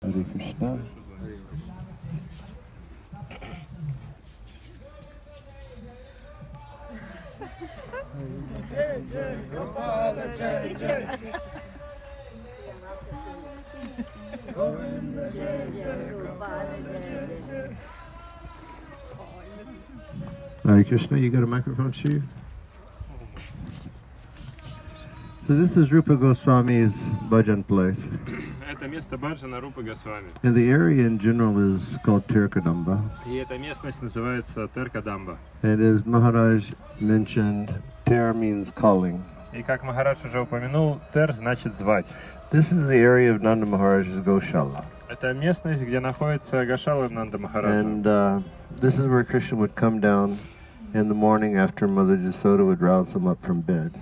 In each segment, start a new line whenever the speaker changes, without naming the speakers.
Hare Krishna. Hare Krishna, you got a microphone, Shiv? So this is Rupa Goswami's bhajan place.
Это место баджана Рупы Госвами.
And the area in general is called Ter-Kadamba.
И эта местность называется Тер-Кадамба.
And as Maharaj mentioned, Ter means calling.
И как Махарадж уже упомянул, Тер значит звать.
This is the area of Nanda Maharaj's Goshala.
Это местность, где находится Гошала Нанда Махараджа.
And this is where Krishna would come down in the morning after Mother Yasoda would rouse him up from bed.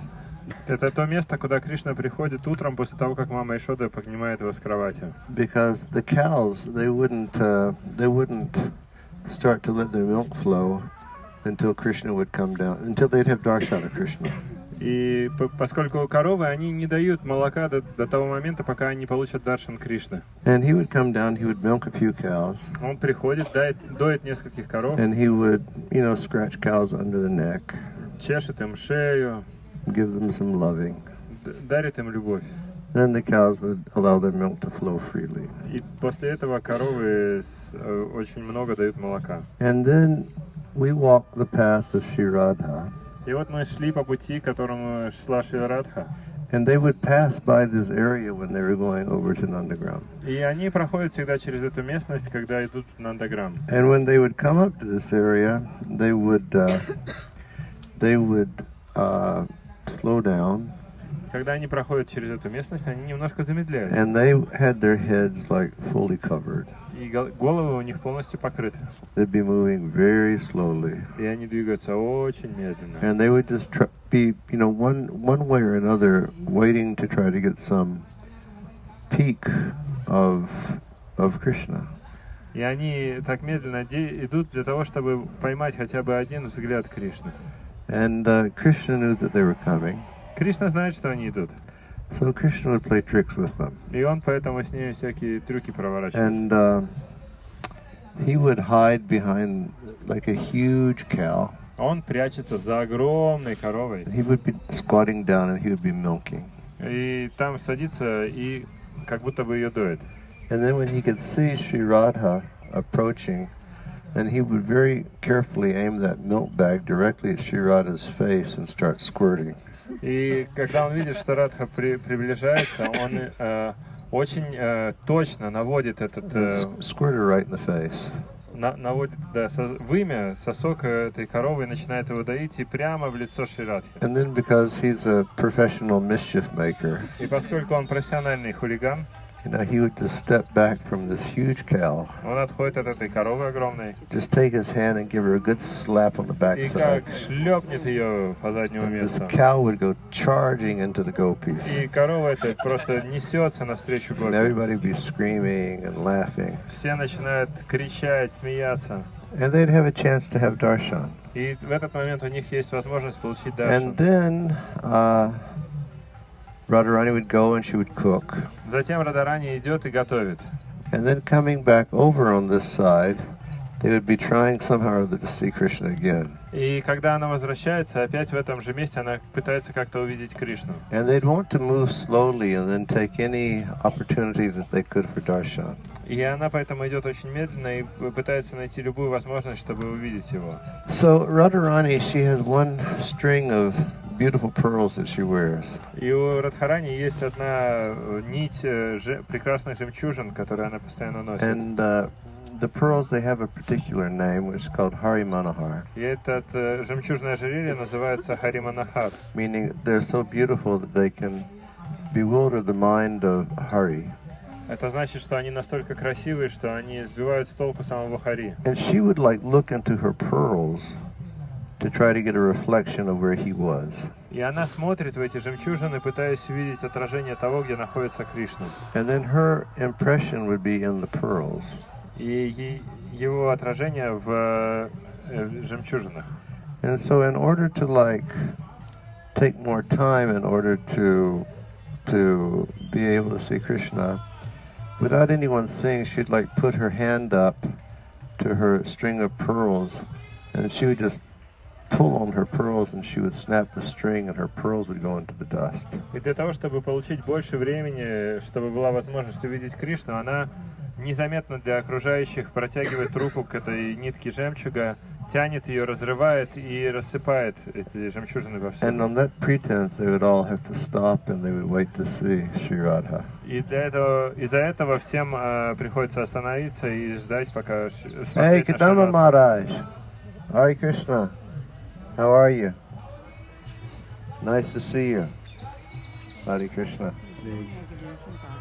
Это то место, куда Кришна приходит утром после того, как мама Ишода поднимает его с кровати.
Because the cows, they wouldn't start to let their milk flow until Krishna would come down, until they'd have darshan of Krishna.
И поскольку коровы, они не дают молока до того момента, пока они не получат даршан Кришны.
And he would come down, he would milk a few cows.
Он приходит, доит нескольких коров.
And he would, scratch cows under the neck.
Чешет им шею.
Give them some loving.
Дарит им любовь.
Then the cows would allow their milk to flow freely.
И после этого коровы очень много дают молока.
And then we walked the path of Shri Radha.
И вот мы шли по пути, которому шла Шри Радха.
And they would pass by this area when they were going over to Nandagram.
И они проходят всегда через эту местность, когда идут в Нандаграм.
And when they would come up to this area, they would slow down.
Когда они проходят через эту местность, они немножко замедляют.
And they had their heads like fully covered.
И головы у них полностью покрыты.
They'd be moving very slowly.
И они двигаются очень медленно.
And they would just be, one way or another, waiting to try to get some peek of Krishna.
И они так медленно идут для того, чтобы поймать хотя бы один взгляд Кришны.
And Krishna knew that they were coming.
Кришна знает, что они идут.
So Krishna would play tricks with them.
И он поэтому с ними всякие трюки проворачивает.
And he would hide behind like a huge cow.
Он прячется за огромной коровой.
He would be squatting down and he would be milking.
И там садится и как будто бы ее доит.
And then when he could see Sri Radha approaching, then he would very carefully aim that milk bag directly at Sri Radha's face and start squirting.
И когда он видит, что Радха приближается, он очень точно наводит этот
squirt her right in the face.
наводит вымя сосок этой коровы и начинает его доить и прямо в лицо Шри Радхи.
And then because he's a professional mischief maker,
И поскольку он профессиональный хулиган,
he would just step back from this huge cow.
Он отходит от этой коровы огромной.
Just take his hand and give her a good slap on the
И
backside.
как шлепнет ее по заднему
This
месту.
cow would go charging into the gopis.
И корова эта просто несется навстречу
And
гопи.
everybody would be screaming and laughing.
Все начинают кричать, смеяться.
And they'd have a chance to have darshan.
И в этот момент у них есть возможность получить
And
даршан.
then Radharani would go and she would cook.
Затем Радарани идет и готовит.
And then coming back over on this side, they would be trying somehow or other to see Krishna again.
И когда она возвращается, опять в этом же месте она пытается как-то увидеть Кришну.
And they'd want to move slowly and then take any opportunity that they could for darshan.
И она поэтому идет очень медленно и пытается найти любую возможность, чтобы увидеть его.
So Radharani, she has one string of beautiful pearls that she wears.
И у Радхарани есть одна нить прекрасных жемчужин, которую она постоянно носит.
And the pearls, they have a particular name, which is called Hari Manahar.
И этот жемчужное ожерелье называется Хари Манахар.
Meaning they're so beautiful that they can bewilder the mind of Hari.
Это значит, что они настолько красивые, что они сбивают с толку самого Хари.
And she would look into her pearls to try to get a reflection of where he was.
И она смотрит в эти жемчужины, пытаясь увидеть отражение того, где находится Кришна.
And then her impression would be in the pearls.
И его отражение в жемчужинах.
And so in order to take more time in order to be able to see Krishna, without anyone seeing, she'd like put her hand up to her string of pearls, and she would just pull on her pearls, and she would snap the string, and her pearls would go into the dust.
И для того, чтобы получить больше времени, чтобы была возможность увидеть Кришну, она незаметно для окружающих протягивает руку к этой нитке жемчуга, тянет ее, разрывает и рассыпает эти жемчужины во
And on
всем.
that pretense, they would all have to stop and they would wait to see Sri Radha.
И из-за этого всем приходится остановиться и ждать, пока
Hey,
смотреть на Шри
Kadamba
Радху.
Maharaj. Hare Krishna. How are you? Nice to see you. Hare Krishna.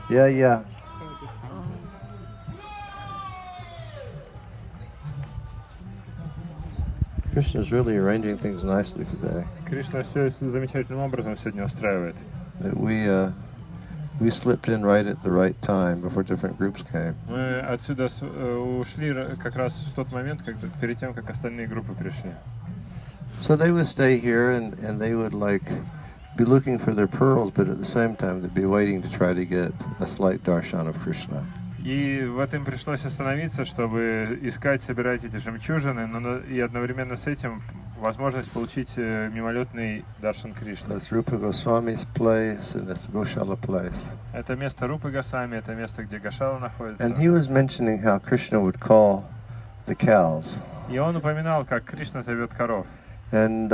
Yeah. Krishna's really arranging things nicely today.
Кришна все замечательным образом сегодня устраивает.
That we slipped in right at the right time before different groups came.
Мы отсюда ушли как раз в тот момент, когда перед тем, как остальные группы пришли.
So they would stay here and they would like be looking for their pearls, but at the same time they'd be waiting to try to get a slight darshan of Krishna.
И вот им пришлось остановиться, чтобы искать, собирать эти жемчужины, но и одновременно с этим возможность получить мимолетный даршан Кришны.
That's Rupa Goswami's place and that's Goshala place.
Это место Рупы Госвами, это место, где Гошала находится.
And he was mentioning how Krishna would call the cows.
И он упоминал, как Кришна зовет коров.
And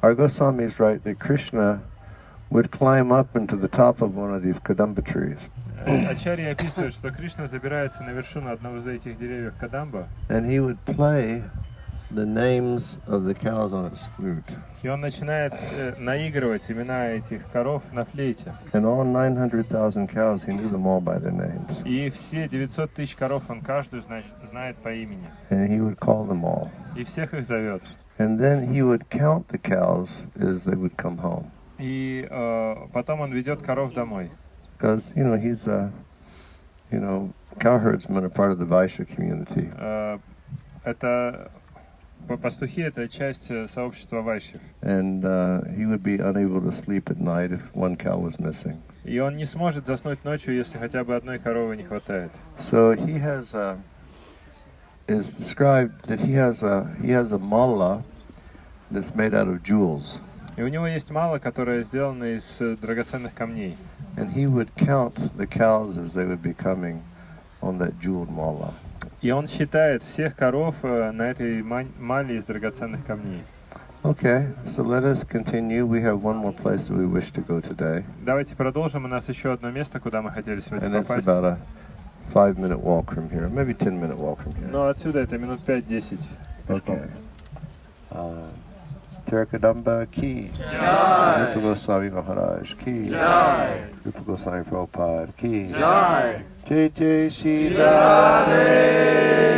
our Goswami is right that Krishna would climb up into the top of one of these Kadamba trees.
Ачарья описывает, что Кришна забирается на вершину одного из этих деревьев Кадамба.
And he would play the names of the cows on his flute.
И он начинает наигрывать имена этих коров на флейте.
And all 900,000 cows, he knew them all by their names.
И все 900 тысяч коров он каждую знает по имени.
And he would call them all.
И всех их зовет.
And then he would count the cows as they would come home.
И потом он ведет коров домой.
Because, he's cow herdsmen are part of the Vaishya community.
Это пастухи, это часть сообщества вайшев.
And he would be unable to sleep at night if one cow was missing.
И он не сможет заснуть ночью, если хотя бы одной коровы не хватает.
So he has is described that he has a mala that's made out of jewels.
И у него есть мала, которая сделана из драгоценных камней.
And he would count the cows as they would be coming on that jeweled mala.
И он считает всех коров на этой мале из драгоценных камней.
Okay, so let us continue. We have one more place that we wish to go today.
Давайте продолжим. У нас еще одно место, куда мы хотели сегодня
And it's
попасть.
about a 5-minute walk from here, maybe 10-minute walk from here.
Но отсюда это минут 5-10.
Okay. Ter-Kadamba ki. Jai. Rupa Goswami Maharaj ki. Jai. Rupa Goswami Prabhupada ki. Jai. Jai Jai Shri Radhe.